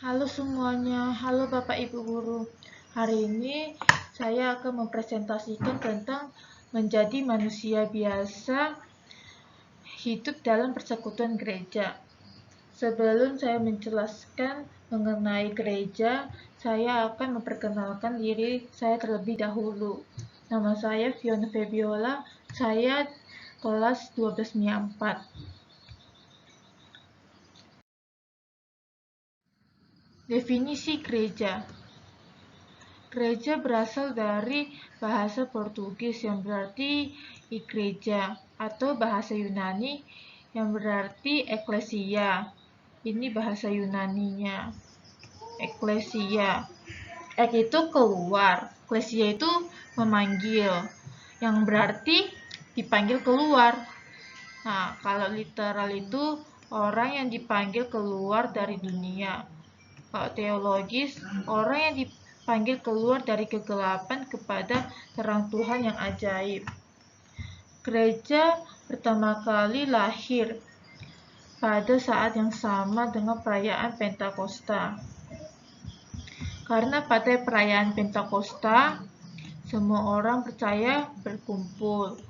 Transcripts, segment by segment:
Halo semuanya, halo Bapak Ibu Guru. Hari ini saya akan mempresentasikan tentang menjadi manusia biasa hidup dalam persekutuan gereja. Sebelum saya menjelaskan mengenai gereja, saya akan memperkenalkan diri saya terlebih dahulu. Nama saya Fiona Febiola, saya kelas 12 MIA 4. Definisi gereja. Gereja berasal dari bahasa Portugis yang berarti igreja atau bahasa Yunani yang berarti eklesia. Ini bahasa Yunaninya. Eklesia. Ek itu keluar. Eklesia itu memanggil. Yang berarti dipanggil keluar. Nah, kalau literal itu orang yang dipanggil keluar dari dunia. Kalau teologis, orang yang dipanggil keluar dari kegelapan kepada terang Tuhan yang ajaib. Gereja pertama kali lahir pada saat yang sama dengan perayaan Pentakosta. Karena pada perayaan Pentakosta, semua orang percaya berkumpul.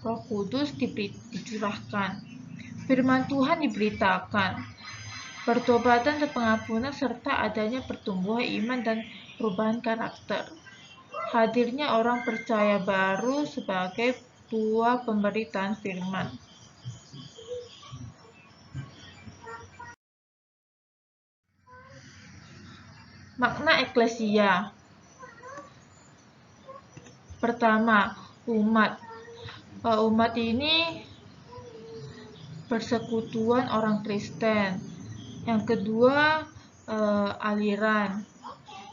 Roh Kudus dicurahkan. Firman Tuhan diberitakan. Pertobatan dan pengampunan serta adanya pertumbuhan iman dan perubahan karakter. Hadirnya orang percaya baru sebagai buah pemberitaan firman. Makna eklesia. Pertama, umat. Umat ini persekutuan orang Kristen. Yang kedua, aliran.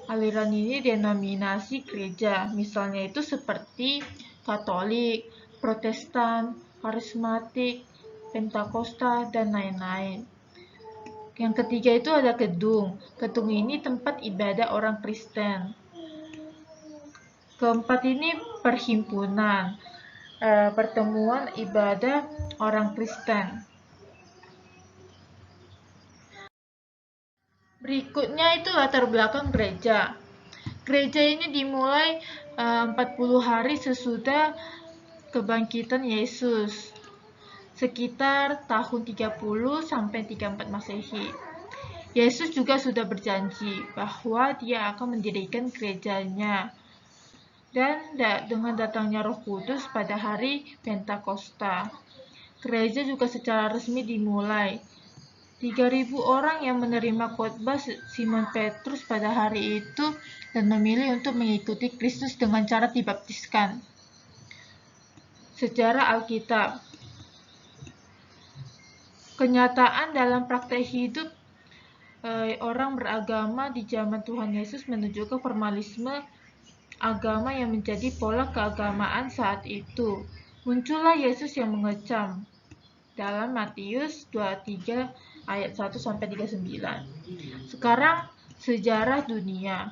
Aliran ini denominasi gereja, misalnya itu seperti Katolik, Protestan, Karismatik, Pentakosta, dan lain-lain. Yang ketiga itu ada gedung. Gedung ini tempat ibadah orang Kristen. Keempat ini perhimpunan, pertemuan ibadah orang Kristen. Berikutnya itu latar belakang gereja. Gereja ini dimulai 40 hari sesudah kebangkitan Yesus, sekitar tahun 30 sampai 34 Masehi. Yesus juga sudah berjanji bahwa dia akan mendirikan gerejanya. Dan dengan datangnya Roh Kudus pada hari Pentakosta, gereja juga secara resmi dimulai. 3.000 orang yang menerima khotbah Simon Petrus pada hari itu dan memilih untuk mengikuti Kristus dengan cara dibaptiskan. Sejarah Alkitab. Kenyataan dalam praktek hidup orang beragama di zaman Tuhan Yesus menunjukkan formalisme agama yang menjadi pola keagamaan saat itu. Muncullah Yesus yang mengecam dalam Matius 23 ayat 1 sampai 39. Sekarang sejarah dunia.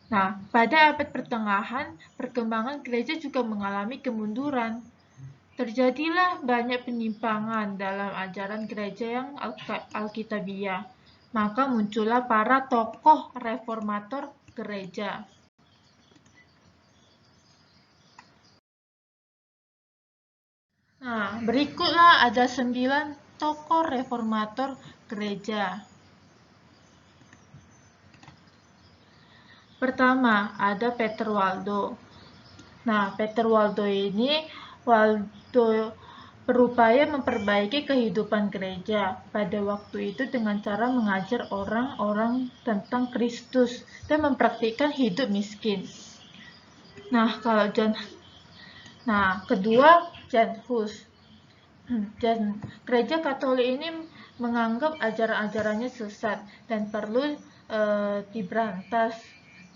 Nah, pada abad pertengahan, perkembangan gereja juga mengalami kemunduran. Terjadilah banyak penyimpangan dalam ajaran gereja yang alkitabiah. Maka muncullah para tokoh reformator gereja. Nah, berikutlah ada 9 tokoh reformator gereja. Pertama, ada Peter Waldo. Nah, Peter Waldo ini berupaya memperbaiki kehidupan gereja pada waktu itu dengan cara mengajar orang-orang tentang Kristus dan mempraktikkan hidup miskin. Kedua, Jan Hus. Gereja Katolik ini menganggap ajaran-ajarannya sesat dan perlu diberantas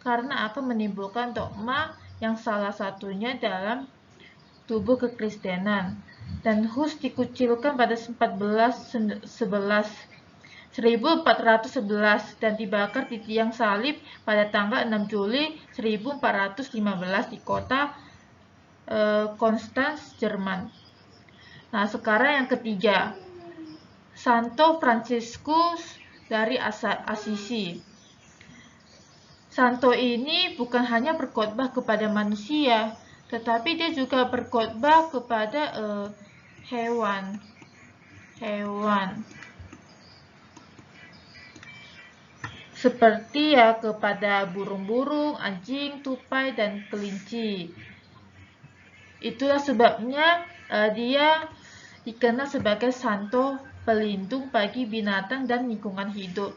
karena akan menimbulkan dogma yang salah satunya dalam tubuh kekristenan. Dan Hus dikucilkan pada 1411 dan dibakar di tiang salib pada tanggal 6 Juli 1415 di kota Konstans, Jerman. Nah, sekarang yang ketiga, Santo Fransiskus dari Asisi. Santo ini bukan hanya berkhotbah kepada manusia, tetapi dia juga berkhotbah kepada hewan. Seperti ya kepada burung-burung, anjing, tupai, dan kelinci. Itulah sebabnya dia dikenal sebagai santo pelindung bagi binatang dan lingkungan hidup.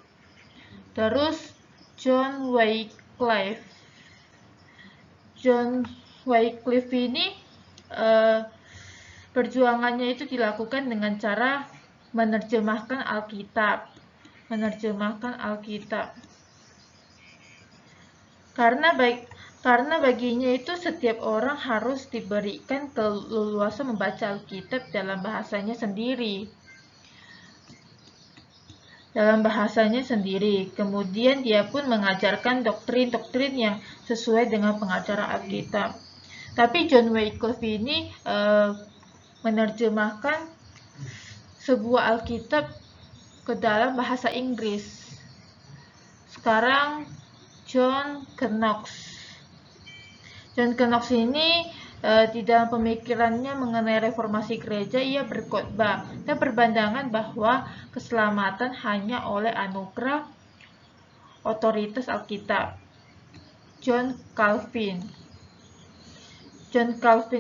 Terus John Wycliffe. John Wycliffe ini perjuangannya itu dilakukan dengan cara menerjemahkan Alkitab. Karena baginya itu setiap orang harus diberikan keleluasan membaca Alkitab dalam bahasanya sendiri. Kemudian dia pun mengajarkan doktrin-doktrin yang sesuai dengan pengajaran Alkitab. Tapi John Wycliffe ini menerjemahkan sebuah Alkitab ke dalam bahasa Inggris. Sekarang John Knox ini di dalam pemikirannya mengenai reformasi gereja, ia berkhotbah dan berpandangan bahwa keselamatan hanya oleh anugerah otoritas Alkitab. John Calvin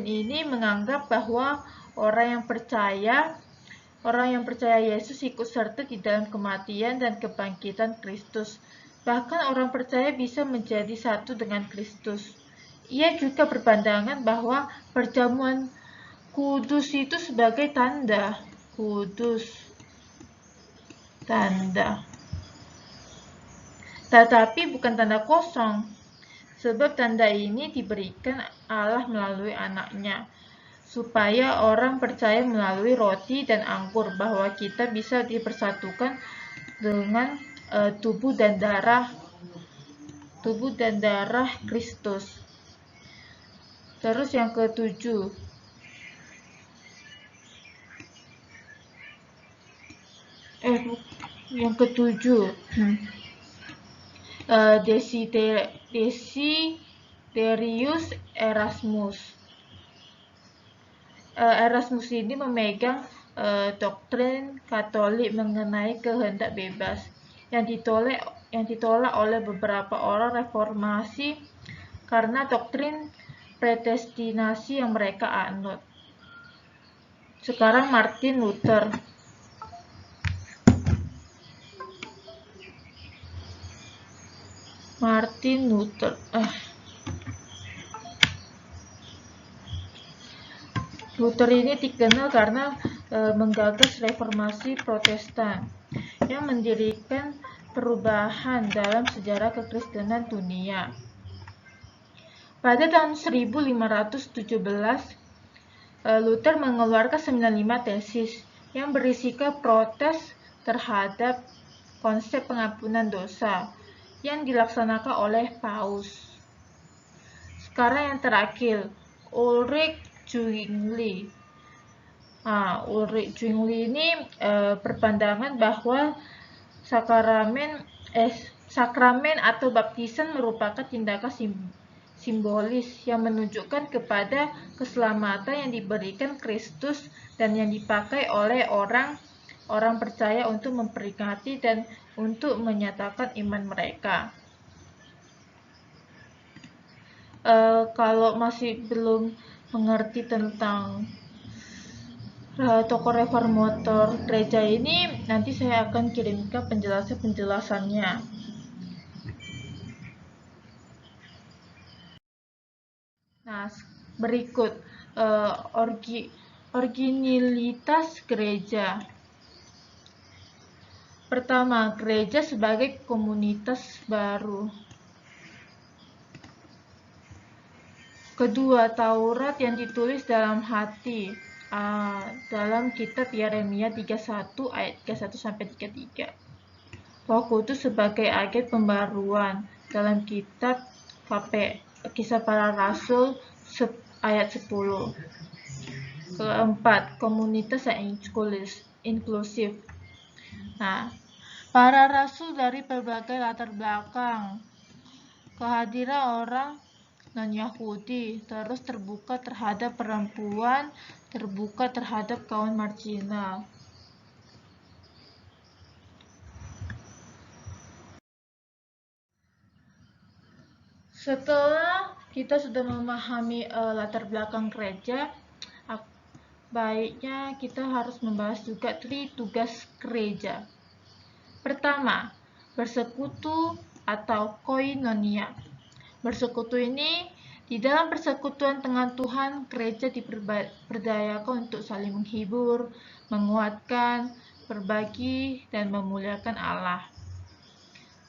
ini menganggap bahwa orang yang percaya Yesus ikut serta di dalam kematian dan kebangkitan Kristus. Bahkan orang percaya bisa menjadi satu dengan Kristus. Ia juga berpandangan bahwa perjamuan kudus itu sebagai tanda. Tetapi bukan tanda kosong, sebab tanda ini diberikan Allah melalui anaknya, supaya orang percaya melalui roti dan anggur bahwa kita bisa dipersatukan dengan tubuh dan darah Kristus. Terus yang ketujuh, Desiderius Erasmus. Erasmus ini memegang doktrin Katolik mengenai kehendak bebas yang ditolak oleh beberapa orang reformasi karena doktrin predestinasi yang mereka anut. Sekarang Martin Luther. Luther ini dikenal karena menggagas reformasi Protestan yang mendirikan perubahan dalam sejarah kekristenan dunia. Pada tahun 1517, Luther mengeluarkan 95 tesis yang berisikan protes terhadap konsep pengampunan dosa yang dilaksanakan oleh Paus. Sekarang yang terakhir, Ulrich Zwingli. Ulrich Zwingli ini berpandangan bahwa sakramen atau baptisan merupakan tindakan simbolis yang menunjukkan kepada keselamatan yang diberikan Kristus dan yang dipakai oleh orang percaya untuk memperingati dan untuk menyatakan iman mereka. Kalau masih belum mengerti tentang tokoh reformator gereja ini, nanti saya akan kirimkan penjelasannya. Nah, berikut originalitas gereja. Pertama, gereja sebagai komunitas baru. Kedua, Taurat yang ditulis dalam hati. Dalam kitab Yeremia 31 ayat 31-33. Roh Kudus sebagai agen pembaruan dalam kitab Kisah Para Rasul ayat 10. Keempat, komunitas yang inklusif. Nah, para rasul dari berbagai latar belakang, kehadiran orang non-Yahudi, terus terbuka terhadap perempuan, terbuka terhadap kaum marginal. Setelah kita sudah memahami latar belakang gereja, baiknya kita harus membahas juga tugas gereja. Pertama, bersekutu atau koinonia. Bersekutu ini, di dalam persekutuan dengan Tuhan, gereja diperdayakan untuk saling menghibur, menguatkan, berbagi, dan memuliakan Allah.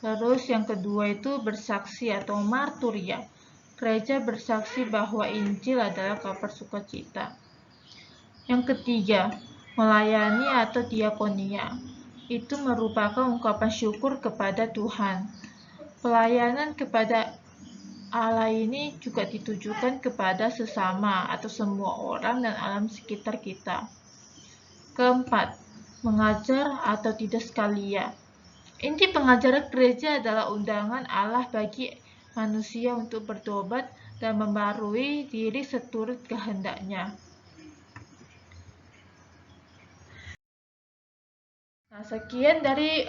Terus yang kedua itu bersaksi atau marturia. Gereja bersaksi bahwa Injil adalah kabar sukacita. Yang ketiga, melayani atau diakonia. Itu merupakan ungkapan syukur kepada Tuhan. Pelayanan kepada Allah ini juga ditujukan kepada sesama atau semua orang dan alam sekitar kita. Keempat, mengajar atau didaskalia. Inti pengajaran gereja adalah undangan Allah bagi manusia untuk bertobat dan membarui diri seturut kehendaknya. Nah, sekian dari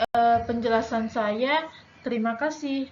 penjelasan saya. Terima kasih.